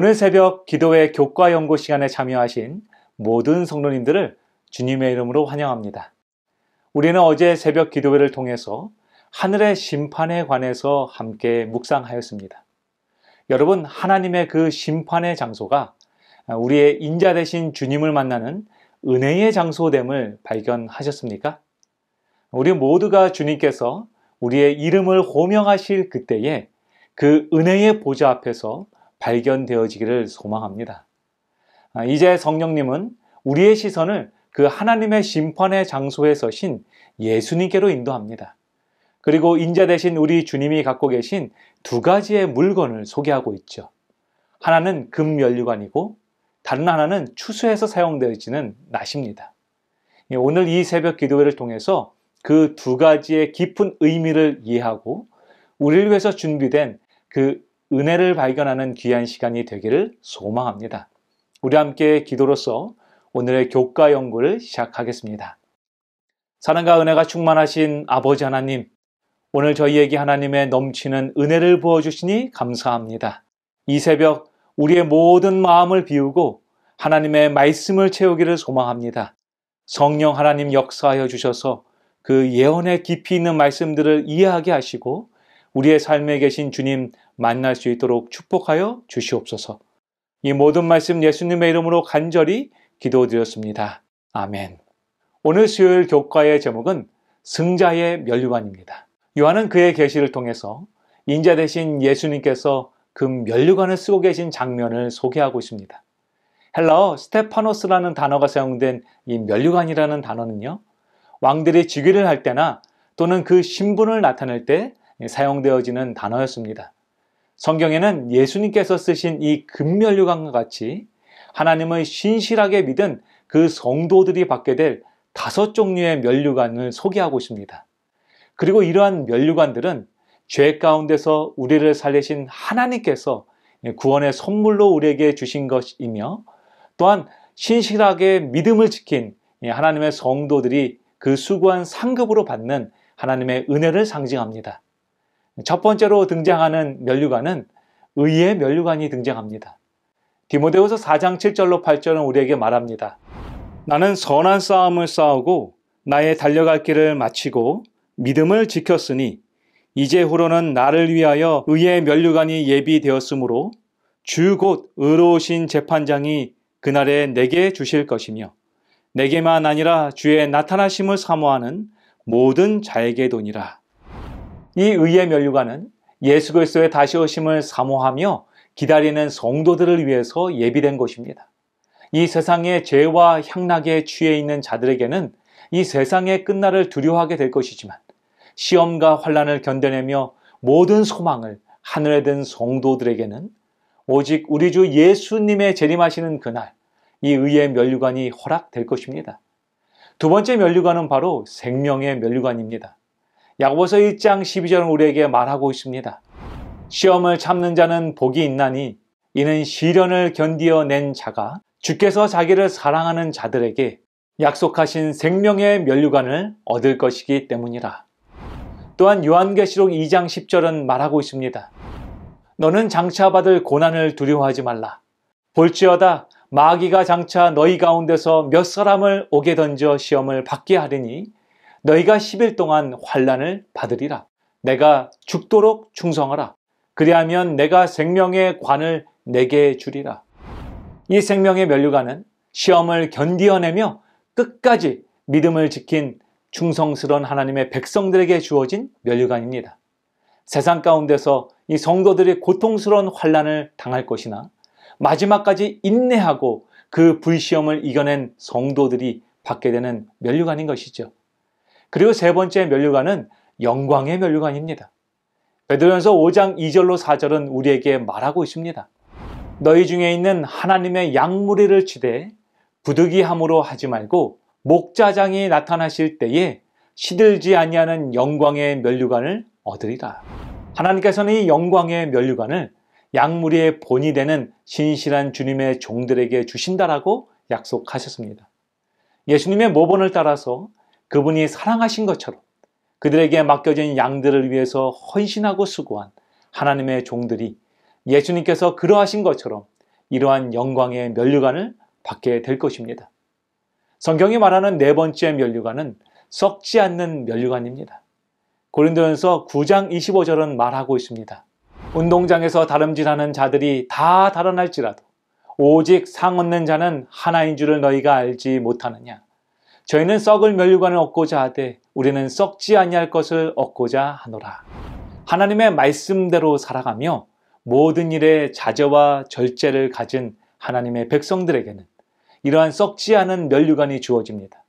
오늘 새벽 기도회 교과 연구 시간에 참여하신 모든 성도님들을 주님의 이름으로 환영합니다. 우리는 어제 새벽 기도회를 통해서 하늘의 심판에 관해서 함께 묵상하였습니다. 여러분, 하나님의 그 심판의 장소가 우리의 인자 되신 주님을 만나는 은혜의 장소됨을 발견하셨습니까? 우리 모두가 주님께서 우리의 이름을 호명하실 그때에 그 은혜의 보좌 앞에서 발견되어지기를 소망합니다. 이제 성령님은 우리의 시선을 그 하나님의 심판의 장소에 서신 예수님께로 인도합니다. 그리고 인자 되신 우리 주님이 갖고 계신 두 가지의 물건을 소개하고 있죠. 하나는 금면류관이고 다른 하나는 추수에서 사용되어지는 낫입니다. 오늘 이 새벽 기도회를 통해서 그 두 가지의 깊은 의미를 이해하고 우리를 위해서 준비된 그 은혜를 발견하는 귀한 시간이 되기를 소망합니다. 우리 함께 기도로서 오늘의 교과 연구를 시작하겠습니다. 사랑과 은혜가 충만하신 아버지 하나님, 오늘 저희에게 하나님의 넘치는 은혜를 부어주시니 감사합니다. 이 새벽 우리의 모든 마음을 비우고 하나님의 말씀을 채우기를 소망합니다. 성령 하나님 역사하여 주셔서 그 예언의 깊이 있는 말씀들을 이해하게 하시고 우리의 삶에 계신 주님 만날 수 있도록 축복하여 주시옵소서. 이 모든 말씀 예수님의 이름으로 간절히 기도드렸습니다. 아멘. 오늘 수요일 교과의 제목은 승자의 면류관입니다. 요한은 그의 계시를 통해서 인자 되신 예수님께서 그 면류관을 쓰고 계신 장면을 소개하고 있습니다. 헬라어 스테파노스라는 단어가 사용된 이 면류관이라는 단어는요, 왕들이 즉위를 할 때나 또는 그 신분을 나타낼 때 사용되어지는 단어였습니다. 성경에는 예수님께서 쓰신 이 금면류관과 같이 하나님을 신실하게 믿은 그 성도들이 받게 될 5종류의 면류관을 소개하고 있습니다. 그리고 이러한 면류관들은 죄 가운데서 우리를 살리신 하나님께서 구원의 선물로 우리에게 주신 것이며 또한 신실하게 믿음을 지킨 하나님의 성도들이 그 수고한 상급으로 받는 하나님의 은혜를 상징합니다. 첫 번째로 등장하는 면류관은 의의 면류관이 등장합니다. 디모데후서 4장 7절로 8절은 우리에게 말합니다. 나는 선한 싸움을 싸우고 나의 달려갈 길을 마치고 믿음을 지켰으니 이제후로는 나를 위하여 의의 면류관이 예비되었으므로 주 곧 의로우신 재판장이 그날에 내게 주실 것이며 내게만 아니라 주의 나타나심을 사모하는 모든 자에게도니라. 이 의의 면류관은 예수 그리스도의 다시 오심을 사모하며 기다리는 성도들을 위해서 예비된 것입니다. 이 세상의 죄와 향락에 취해 있는 자들에게는 이 세상의 끝날을 두려워하게 될 것이지만 시험과 환난을 견뎌내며 모든 소망을 하늘에 든 성도들에게는 오직 우리 주 예수님의 재림하시는 그날 이 의의 면류관이 허락될 것입니다. 두 번째 면류관은 바로 생명의 면류관입니다. 야고보서 1장 12절은 우리에게 말하고 있습니다. 시험을 참는 자는 복이 있나니 이는 시련을 견디어낸 자가 주께서 자기를 사랑하는 자들에게 약속하신 생명의 면류관을 얻을 것이기 때문이라. 또한 요한계시록 2장 10절은 말하고 있습니다. 너는 장차 받을 고난을 두려워하지 말라. 볼지어다 마귀가 장차 너희 가운데서 몇 사람을 옥에 던져 시험을 받게 하리니 너희가 10일 동안 환난을 받으리라. 내가 죽도록 충성하라. 그리하면 내가 생명의 관을 내게 주리라. 이 생명의 면류관은 시험을 견디어내며 끝까지 믿음을 지킨 충성스러운 하나님의 백성들에게 주어진 면류관입니다. 세상 가운데서 이 성도들이 고통스러운 환난을 당할 것이나 마지막까지 인내하고 그 불시험을 이겨낸 성도들이 받게 되는 면류관인 것이죠. 그리고 세 번째 면류관은 영광의 면류관입니다. 베드로전서 5장 2절로 4절은 우리에게 말하고 있습니다. 너희 중에 있는 하나님의 양무리를 치되 부득이함으로 하지 말고 목자장이 나타나실 때에 시들지 아니하는 영광의 면류관을 얻으리라. 하나님께서는 이 영광의 면류관을 양무리의 본이 되는 신실한 주님의 종들에게 주신다라고 약속하셨습니다. 예수님의 모본을 따라서 그분이 사랑하신 것처럼 그들에게 맡겨진 양들을 위해서 헌신하고 수고한 하나님의 종들이 예수님께서 그러하신 것처럼 이러한 영광의 면류관을 받게 될 것입니다. 성경이 말하는 네 번째 면류관은 썩지 않는 면류관입니다. 고린도전서 9장 25절은 말하고 있습니다. 운동장에서 다름질하는 자들이 다 달아날지라도 오직 상 얻는 자는 하나인 줄을 너희가 알지 못하느냐. 저희는 썩을 면류관을 얻고자 하되 우리는 썩지 아니할 것을 얻고자 하노라. 하나님의 말씀대로 살아가며 모든 일에 자제와 절제를 가진 하나님의 백성들에게는 이러한 썩지 않은 면류관이 주어집니다.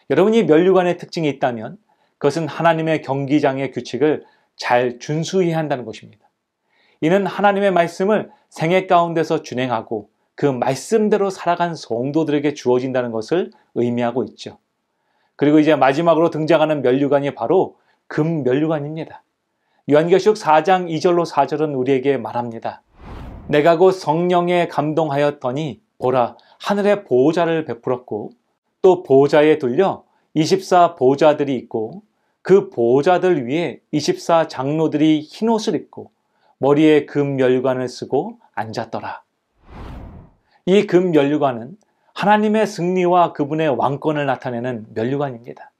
여러분이 면류관의 특징이 있다면 그것은 하나님의 경기장의 규칙을 잘 준수해야 한다는 것입니다. 이는 하나님의 말씀을 생애 가운데서 준행하고 그 말씀대로 살아간 성도들에게 주어진다는 것을 의미하고 있죠. 그리고 이제 마지막으로 등장하는 면류관이 바로 금 면류관입니다. 요한계시록 4장 2절로 4절은 우리에게 말합니다. 내가 곧 성령에 감동하였더니 보라 하늘에 보호자를 베풀었고 또 보호자에 둘려 24 보호자들이 있고 그 보호자들 위에 24 장로들이 흰옷을 입고 머리에 금 면류관을 쓰고 앉았더라. 이 금 면류관은 하나님의 승리와 그분의 왕권을 나타내는 면류관입니다.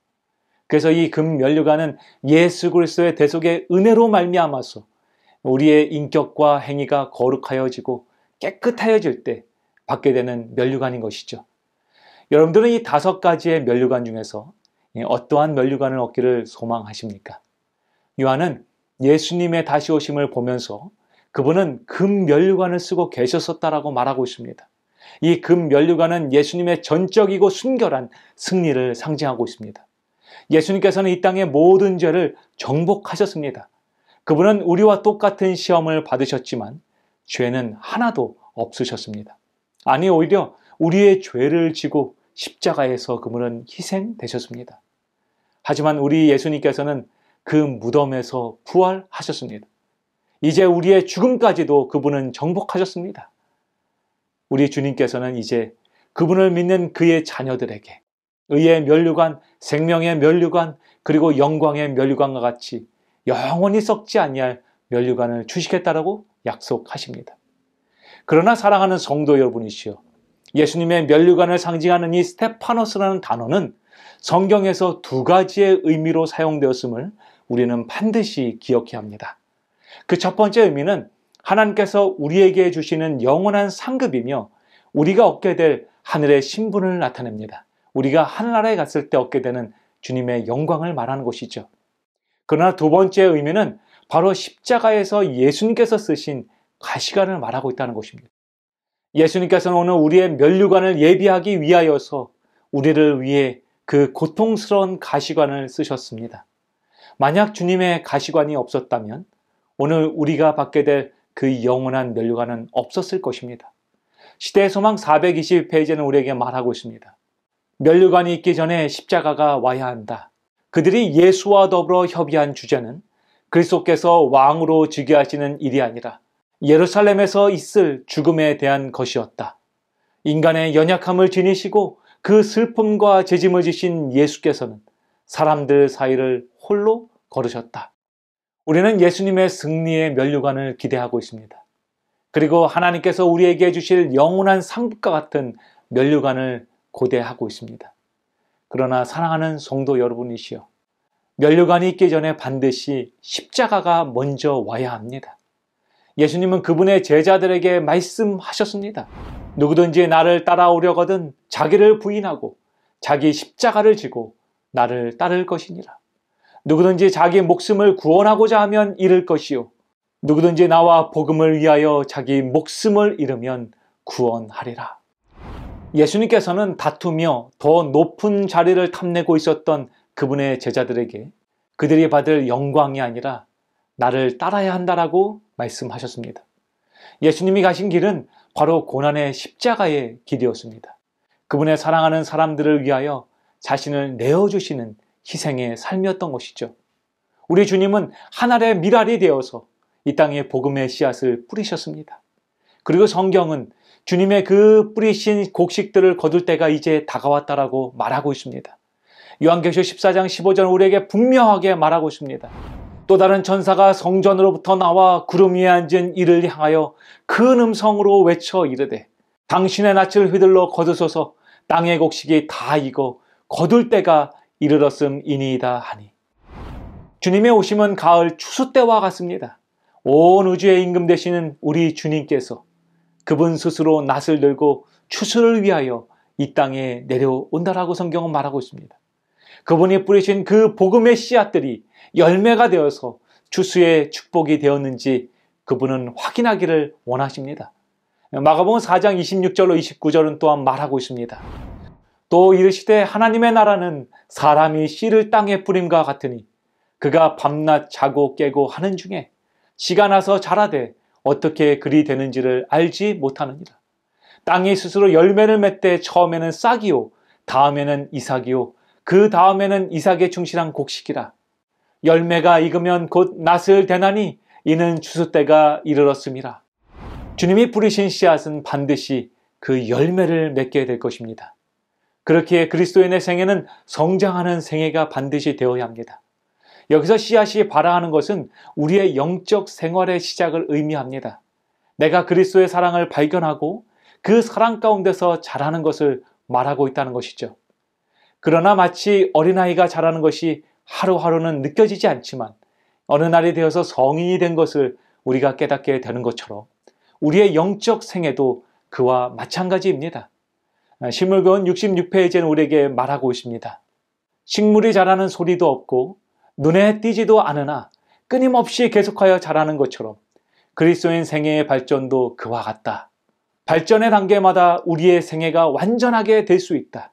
그래서 이 금 면류관은 예수 그리스도의 대속의 은혜로 말미암아서 우리의 인격과 행위가 거룩하여지고 깨끗하여질 때 받게 되는 면류관인 것이죠. 여러분들은 이 5가지의 면류관 중에서 어떠한 면류관을 얻기를 소망하십니까? 요한은 예수님의 다시 오심을 보면서 그분은 금 면류관을 쓰고 계셨었다라고 말하고 있습니다. 이 금 면류관은 예수님의 전적이고 순결한 승리를 상징하고 있습니다. 예수님께서는 이 땅의 모든 죄를 정복하셨습니다. 그분은 우리와 똑같은 시험을 받으셨지만 죄는 하나도 없으셨습니다. 아니 오히려 우리의 죄를 지고 십자가에서 그분은 희생되셨습니다. 하지만 우리 예수님께서는 그 무덤에서 부활하셨습니다. 이제 우리의 죽음까지도 그분은 정복하셨습니다. 우리 주님께서는 이제 그분을 믿는 그의 자녀들에게 의의 면류관, 생명의 면류관, 그리고 영광의 면류관과 같이 영원히 썩지 아니할 면류관을 주시겠다라고 약속하십니다. 그러나 사랑하는 성도 여러분이시여, 예수님의 면류관을 상징하는 이 스테파노스라는 단어는 성경에서 2가지의 의미로 사용되었음을 우리는 반드시 기억해야 합니다. 그 첫 번째 의미는 하나님께서 우리에게 주시는 영원한 상급이며 우리가 얻게 될 하늘의 신분을 나타냅니다. 우리가 하늘나라에 갔을 때 얻게 되는 주님의 영광을 말하는 것이죠. 그러나 2번째 의미는 바로 십자가에서 예수님께서 쓰신 가시관을 말하고 있다는 것입니다. 예수님께서는 오늘 우리의 면류관을 예비하기 위하여서 우리를 위해 그 고통스러운 가시관을 쓰셨습니다. 만약 주님의 가시관이 없었다면 오늘 우리가 받게 될 그 영원한 면류관은 없었을 것입니다. 시대의 소망 420페이지는 우리에게 말하고 있습니다. 면류관이 있기 전에 십자가가 와야 한다. 그들이 예수와 더불어 협의한 주제는 그리스도께서 왕으로 즉위하시는 일이 아니라 예루살렘에서 있을 죽음에 대한 것이었다. 인간의 연약함을 지니시고 그 슬픔과 죄짐을 지신 예수께서는 사람들 사이를 홀로 걸으셨다. 우리는 예수님의 승리의 면류관을 기대하고 있습니다. 그리고 하나님께서 우리에게 주실 영원한 상급과 같은 면류관을 고대하고 있습니다. 그러나 사랑하는 성도 여러분이시여, 면류관이 있기 전에 반드시 십자가가 먼저 와야 합니다. 예수님은 그분의 제자들에게 말씀하셨습니다. 누구든지 나를 따라오려거든 자기를 부인하고 자기 십자가를 지고 나를 따를 것이니라. 누구든지 자기 목숨을 구원하고자 하면 잃을 것이요 누구든지 나와 복음을 위하여 자기 목숨을 잃으면 구원하리라. 예수님께서는 다투며 더 높은 자리를 탐내고 있었던 그분의 제자들에게 그들이 받을 영광이 아니라 나를 따라야 한다라고 말씀하셨습니다. 예수님이 가신 길은 바로 고난의 십자가의 길이었습니다. 그분의 사랑하는 사람들을 위하여 자신을 내어주시는 희생의 삶이었던 것이죠. 우리 주님은 하늘의 미랄이 되어서 이 땅에 복음의 씨앗을 뿌리셨습니다. 그리고 성경은 주님의 그 뿌리신 곡식들을 거둘 때가 이제 다가왔다라고 말하고 있습니다. 요한계시록 14장 15절 우리에게 분명하게 말하고 있습니다. 또 다른 천사가 성전으로부터 나와 구름 위에 앉은 이를 향하여 큰 음성으로 외쳐 이르되 당신의 낯을 휘둘러 거두소서 땅의 곡식이 다 익어 거둘 때가 이르렀음이니이다 하니. 주님의 오심은 가을 추수 때와 같습니다. 온 우주의 임금 되시는 우리 주님께서 그분 스스로 낫을 들고 추수를 위하여 이 땅에 내려온다라고 성경은 말하고 있습니다. 그분이 뿌리신 그 복음의 씨앗들이 열매가 되어서 추수의 축복이 되었는지 그분은 확인하기를 원하십니다. 마가복음 4장 26절로 29절은 또한 말하고 있습니다. 또 이르시되 하나님의 나라는 사람이 씨를 땅에 뿌림과 같으니 그가 밤낮 자고 깨고 하는 중에 씨가 나서 자라되 어떻게 그리 되는지를 알지 못하느니라. 땅이 스스로 열매를 맺되 처음에는 싹이요 다음에는 이삭이요 그 다음에는 이삭에 충실한 곡식이라. 열매가 익으면 곧 낫을 대나니 이는 추수 때가 이르렀음이라. 주님이 뿌리신 씨앗은 반드시 그 열매를 맺게 될 것입니다. 그렇기에 그리스도인의 생애는 성장하는 생애가 반드시 되어야 합니다. 여기서 씨앗이 발화하는 것은 우리의 영적 생활의 시작을 의미합니다. 내가 그리스도의 사랑을 발견하고 그 사랑 가운데서 자라는 것을 말하고 있다는 것이죠. 그러나 마치 어린아이가 자라는 것이 하루하루는 느껴지지 않지만 어느 날이 되어서 성인이 된 것을 우리가 깨닫게 되는 것처럼 우리의 영적 생애도 그와 마찬가지입니다. 식물교훈 66페이지는 우리에게 말하고 있습니다. 식물이 자라는 소리도 없고 눈에 띄지도 않으나 끊임없이 계속하여 자라는 것처럼 그리스도인 생애의 발전도 그와 같다. 발전의 단계마다 우리의 생애가 완전하게 될 수 있다.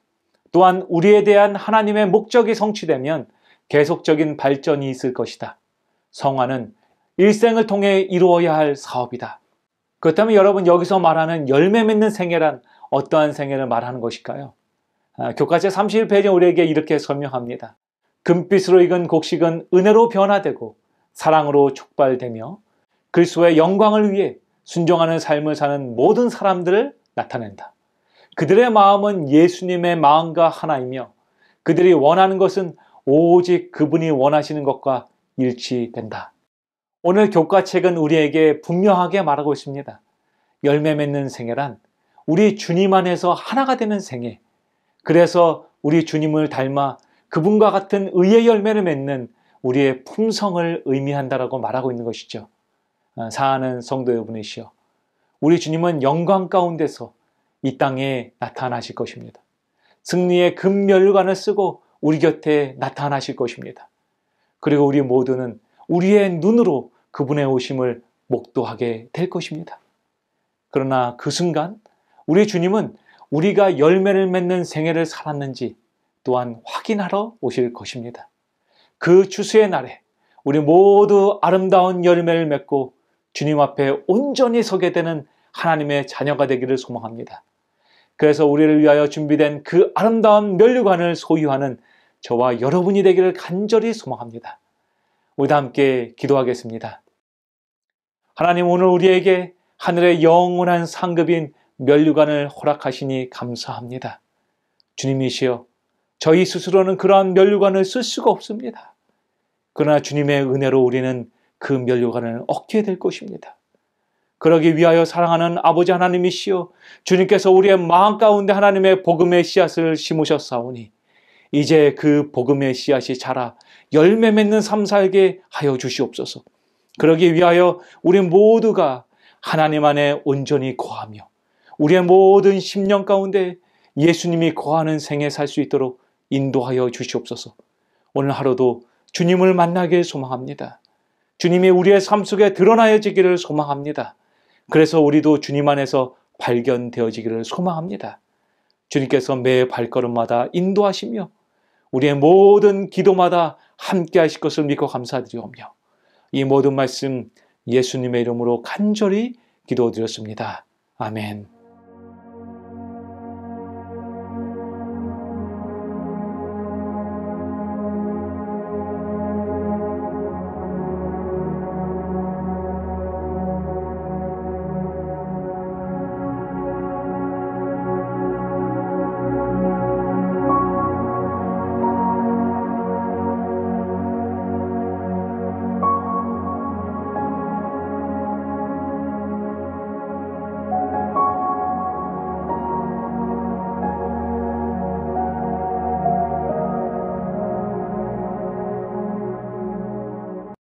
또한 우리에 대한 하나님의 목적이 성취되면 계속적인 발전이 있을 것이다. 성화는 일생을 통해 이루어야 할 사업이다. 그렇다면 여러분, 여기서 말하는 열매 맺는 생애란 어떠한 생애를 말하는 것일까요? 교과서 31페이지에 우리에게 이렇게 설명합니다. 금빛으로 익은 곡식은 은혜로 변화되고 사랑으로 촉발되며 그리스도의 영광을 위해 순종하는 삶을 사는 모든 사람들을 나타낸다. 그들의 마음은 예수님의 마음과 하나이며 그들이 원하는 것은 오직 그분이 원하시는 것과 일치된다. 오늘 교과책은 우리에게 분명하게 말하고 있습니다. 열매 맺는 생애란 우리 주님 안에서 하나가 되는 생애, 그래서 우리 주님을 닮아 그분과 같은 의의 열매를 맺는 우리의 품성을 의미한다라고 말하고 있는 것이죠. 사랑하는 성도 여러분이시여, 우리 주님은 영광 가운데서 이 땅에 나타나실 것입니다. 승리의 금면류관을 쓰고 우리 곁에 나타나실 것입니다. 그리고 우리 모두는 우리의 눈으로 그분의 오심을 목도하게 될 것입니다. 그러나 그 순간 우리 주님은 우리가 열매를 맺는 생애를 살았는지 또한 확인하러 오실 것입니다. 그 추수의 날에 우리 모두 아름다운 열매를 맺고 주님 앞에 온전히 서게 되는 하나님의 자녀가 되기를 소망합니다. 그래서 우리를 위하여 준비된 그 아름다운 면류관을 소유하는 저와 여러분이 되기를 간절히 소망합니다. 우리 다 함께 기도하겠습니다. 하나님, 오늘 우리에게 하늘의 영원한 상급인 면류관을 허락하시니 감사합니다. 주님이시여, 저희 스스로는 그러한 면류관을 쓸 수가 없습니다. 그러나 주님의 은혜로 우리는 그 면류관을 얻게 될 것입니다. 그러기 위하여 사랑하는 아버지 하나님이시여, 주님께서 우리의 마음 가운데 하나님의 복음의 씨앗을 심으셨사오니 이제 그 복음의 씨앗이 자라 열매 맺는 삶 살게 하여 주시옵소서. 그러기 위하여 우리 모두가 하나님 안에 온전히 거하며 우리의 모든 심령 가운데 예수님이 거하는 생애 살 수 있도록 인도하여 주시옵소서. 오늘 하루도 주님을 만나길 소망합니다. 주님이 우리의 삶 속에 드러나지기를 소망합니다. 그래서 우리도 주님 안에서 발견되어지기를 소망합니다. 주님께서 매 발걸음마다 인도하시며 우리의 모든 기도마다 함께 하실 것을 믿고 감사드리오며 이 모든 말씀 예수님의 이름으로 간절히 기도드렸습니다. 아멘.